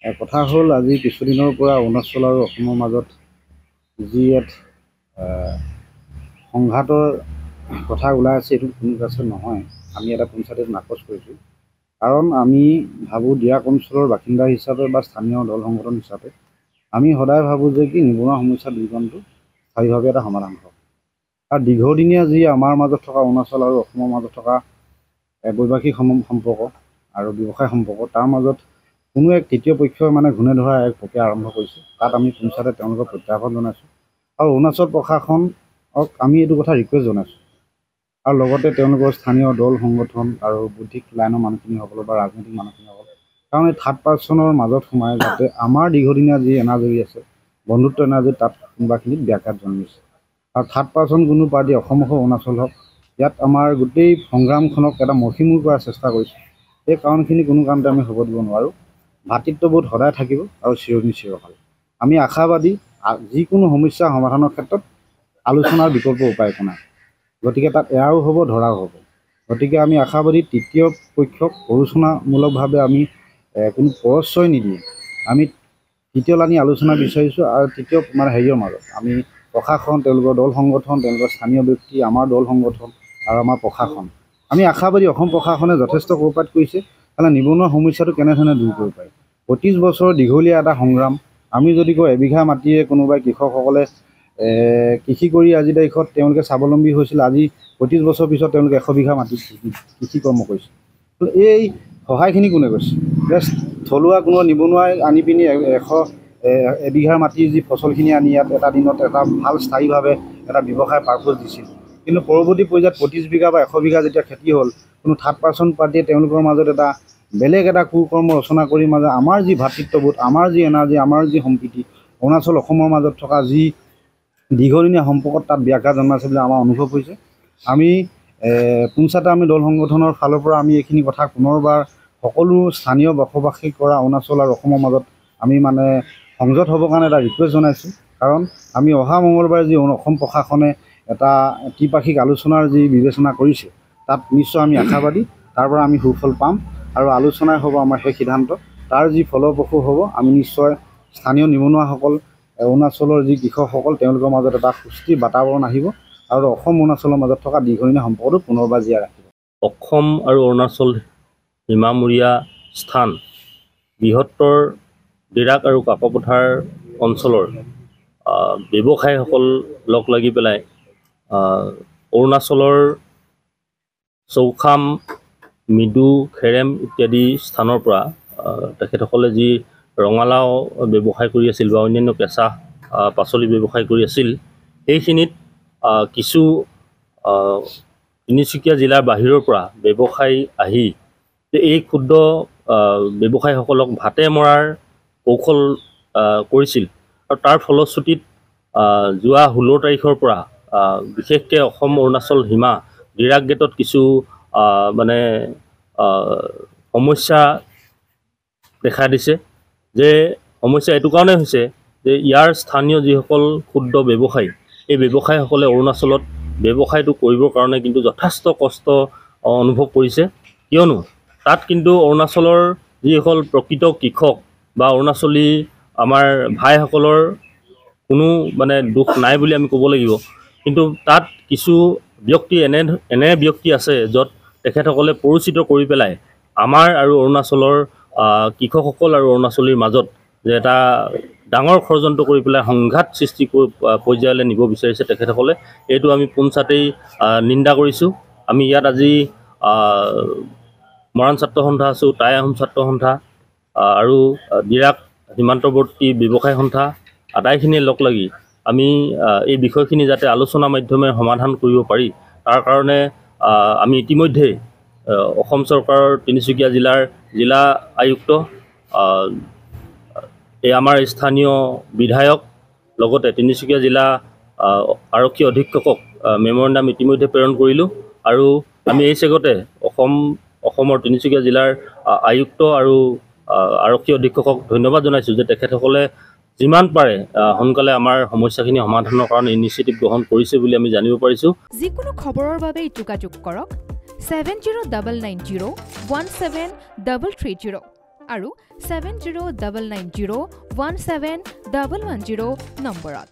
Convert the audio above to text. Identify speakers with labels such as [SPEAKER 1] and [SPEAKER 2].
[SPEAKER 1] কথা হ'ল আজি কিছুদিনৰ পৰা অৰুণাচল আৰু অসমৰ মাজত যি এক সংঘাতৰ কথা ওলাই আছে, এইটো কোনো কাছে নহয়। আমি এটা পঞ্চায়তত নাকচ কৰিছোঁ, কাৰণ আমি ভাবোঁ দিৰাক অঞ্চলৰ বাসিন্দা হিচাপে বা স্থানীয় দল সংগঠন হিচাপে আমি সদায় ভাবোঁ যে কি নিবনুৱা সমস্যা দূৰীকৰণটো স্থায়ীভাৱে এটা সমাধান হওক। আৰু দীৰ্ঘদিনীয়া যি আমাৰ মাজত থকা অৰুণাচল আৰু অসমৰ মাজত থকা বৈবাহিক সম্পৰ্ক আৰু ব্যৱসায় সম্পৰ্ক, তাৰ মাজত কোনো এক তৃতীয় পক্ষই ঘূণে ধৰা এক প্ৰক্ৰিয়া আৰম্ভ কৰিছে। তাত আমি পঞ্চায়তে তেওঁলোকক প্ৰত্যাহ্বান জনাইছোঁ আৰু অৰুণাচল প্ৰশাসনক আমি এইটো কথা ৰিকুৱেষ্ট জনাইছোঁ। আৰু লগতে তেওঁলোকৰ স্থানীয় দল সংগঠন আৰু বৌদ্ধিক লাইনৰ মানুহখিনিসকলৰ বা ৰাজনৈতিক মানুহখিনিসকল, কাৰণ এই থাৰ্ড পাৰ্চনৰ মাজত সোমাই যাতে আমাৰ দীৰ্ঘদিনীয়া যি এনাজৰি আছে, বন্ধুত্ব এনাজৰি, তাত কোনোবাখিনিত ব্যাঘাত জন্মিছে। আৰু থাৰ্ড পাৰ্চন কোনো পাৰ্টি অসম হওক অৰুণাচল হওক, ইয়াত আমাৰ গোটেই সংগ্ৰামখনক এটা মষিমূৰ কৰাৰ চেষ্টা কৰিছে। এই কাৰণখিনি কোনো কাৰণতে আমি হ'ব দিব নোৱাৰোঁ। ভাতৃত্ববোধ সদায় থাকিব আৰু চিৰকাল। আমি আশাবাদী, যিকোনো সমস্যা সমাধানৰ ক্ষেত্ৰত আলোচনাৰ বিকল্প উপায় একো নাই। গতিকে তাত এয়াও হ'ব, ধৰাও হ'ব। গতিকে আমি আশাবাদী তৃতীয় পক্ষক প্ৰৰোচনামূলকভাৱে আমি কোনো প্ৰশ্ৰয় নিদিয়ে আমি তৃতীয়লানি আলোচনা বিচাৰিছোঁ। আৰু তৃতীয় হেৰিয়ৰ মাজত আমি প্ৰশাসন, তেওঁলোকৰ দল সংগঠন, তেওঁলোকৰ স্থানীয় ব্যক্তি, আমাৰ দল সংগঠন আৰু আমাৰ প্ৰশাসন, আমি আশাবাদী অসম প্ৰশাসনে যথেষ্ট কোঅপাৰেট কৰিছে। নিবনুৱা সমস্যাটো কেনেধৰণে দূৰ কৰিব পাৰি। 25 বছৰৰ দীঘলীয়া এটা সংগ্ৰাম। আমি যদি কওঁ এবিঘা মাটিৰে কোনোবাই কৃষকসকলে কৃষি কৰি আজিৰ তাৰিখত তেওঁলোকে স্বাৱলম্বী হৈছিল, আজি 25 বছৰ পিছত তেওঁলোকে 100 বিঘা মাটিত কৃষি কৰ্ম কৰিছে। এই সহায়খিনি কোনে কৰিছে? থলুৱা কোনো নিবনুৱাই আনি পিনি এবিঘা মাটিৰ যি ফচলখিনি আনি ইয়াত এটা দিনত এটা ভাল স্থায়ীভাৱে এটা ব্যৱসায় পাৰপ'জ দিছিল। কিন্তু পৰৱৰ্তী পৰ্যায়ত 25 বিঘা বা 100 বিঘা যেতিয়া খেতি হ'ল, কোনো থাৰ্ড পাৰ্চন পাৰ্টিয়ে তেওঁলোকৰ মাজত এটা বেলেগ এটা কুকৰ্ম ৰচনা কৰি আমাৰ যি ভাতৃত্ববোধ, আমাৰ যি এনাৰ্জি, আমাৰ যি সম্প্ৰীতি, অৰুণাচল অসমৰ মাজত থকা যি দীৰ্ঘদিনীয়া সম্পৰ্কত তাত ব্যাঘাত জন্মাইছে বুলি আমাৰ অনুভৱ হৈছে। আমি পঞ্চায়তে আমি দল সংগঠনৰ ফালৰ পৰা আমি এইখিনি কথা পুনৰবাৰ সকলো স্থানীয় বসবাসী কৰা অৰুণাচল আৰু অসমৰ মাজত আমি সংযত হ'বৰ কাৰণে এটা ৰিকুৱেষ্ট জনাইছোঁ। কাৰণ আমি অহা মঙলবাৰে যি অসম প্ৰশাসনে এটা ত্ৰিপাক্ষিক আলোচনাৰ যি বিবেচনা কৰিছে, তাত নিশ্চয় আমি আশাবাদী তাৰ পৰা আমি সুফল পাম। আৰু আলোচনাই হ'ব আমাৰ সেই সিদ্ধান্ত। তাৰ যি ফলপ্ৰসূ হ'ব, আমি নিশ্চয় স্থানীয় নিবনুৱাসকল, অৰুণাচলৰ যি কৃষকসকল, তেওঁলোকৰ মাজত এটা সুস্থিৰ বাতাবৰণ আহিব আৰু অসম অৰুণাচলৰ মাজত থকা দীৰ্ঘদিনীয়া সম্পৰ্কটো পুনৰবাৰ জীয়াই ৰাখিব।
[SPEAKER 2] অসম আৰু অৰুণাচল সীমামূৰীয়া স্থান, বৃহত্তৰ দিৰাক আৰু কাকপথাৰ অঞ্চলৰ ব্যৱসায়ীসকল লগ লাগি পেলাই অৰুণাচলৰ চৌখাম, মিডু, খেৰেম ইত্যাদি স্থানৰ পৰা তেখেতসকলে যি ৰঙালাও ব্যৱসায় কৰি আছিল বা অন্যান্য কেঁচা পাচলি ব্যৱসায় কৰি আছিল, সেইখিনিত কিছু তিনিচুকীয়া জিলাৰ বাহিৰৰ পৰা ব্যৱসায়ী আহি এই ক্ষুদ্ৰ ব্যৱসায়ীসকলক ভাতে মৰাৰ কৌশল কৰিছিল। আৰু তাৰ ফলশ্ৰুতিত যোৱা 16 তাৰিখৰ পৰা বিশেষকৈ অসম অৰুণাচল সীমা দিৰাক গেটত কিছু সমস্যা দেখা দিছে। যে সমস্যা এইটো কাৰণে হৈছে যে ইয়াৰ স্থানীয় যিসকল ক্ষুদ্ৰ ব্যৱসায়ী, এই ব্যৱসায়ীসকলে অৰুণাচলত ব্যৱসায়টো কৰিবৰ কাৰণে কিন্তু যথেষ্ট কষ্ট অনুভৱ কৰিছে। কিয়নো তাত কিন্তু অৰুণাচলৰ যিসকল প্ৰকৃত কৃষক বা অৰুণাচলী আমাৰ ভাইসকলৰ কোনো দোষ নাই বুলি আমি ক'ব লাগিব। কিন্তু তাত কিছু ব্যক্তি এনে ব্যক্তি আছে য'ত তেখেতসকলে পৰিচিত কৰি পেলাই আমাৰ আৰু অৰুণাচলৰ কৃষকসকল আৰু অৰুণাচলীৰ মাজত যে এটা ডাঙৰ ষড়যন্ত্ৰ কৰি পেলাই সংঘাত সৃষ্টি পৰ্যায়লৈ নিব বিচাৰিছে তেখেতসকলে। এইটো আমি পোনচাতেই নিন্দা কৰিছোঁ। আমি ইয়াত আজি মৰাণ ছাত্ৰ সন্থা আছোঁ, টাই আহোম ছাত্ৰ সন্থা আৰু দিৰাক সীমান্তৱৰ্তী ব্যৱসায় সন্থা আটাইখিনিয়ে লগ লাগি আমি এই বিষয়খিনি যাতে আলোচনা মাধ্যমেৰে সমাধান কৰিব পাৰি, তাৰ কাৰণে আমি ইতিমধ্যেই অসম চৰকাৰৰ তিনিচুকীয়া জিলাৰ জিলা আয়ুক্ত, এই আমাৰ স্থানীয় বিধায়ক, লগতে তিনিচুকীয়া জিলা আৰক্ষী অধীক্ষকক মেমৰেণ্ডাম ইতিমধ্যে প্ৰেৰণ কৰিলোঁ। আৰু আমি এই চেগতে অসমৰ তিনিচুকীয়া জিলাৰ আয়ুক্ত আৰু আৰক্ষী অধীক্ষকক ধন্যবাদ জনাইছোঁ যে তেখেতসকলে যিমান পাৰে সোনকালে আমাৰ সমস্যাখিনি সমাধানৰ কাৰণে ইনিচিয়েটিভ গ্ৰহণ কৰিছে বুলি আমি জানিব পাৰিছোঁ।
[SPEAKER 3] যিকোনো খবৰৰ বাবে যোগাযোগ কৰক 7099017330 আৰু 7099017110 নম্বৰত।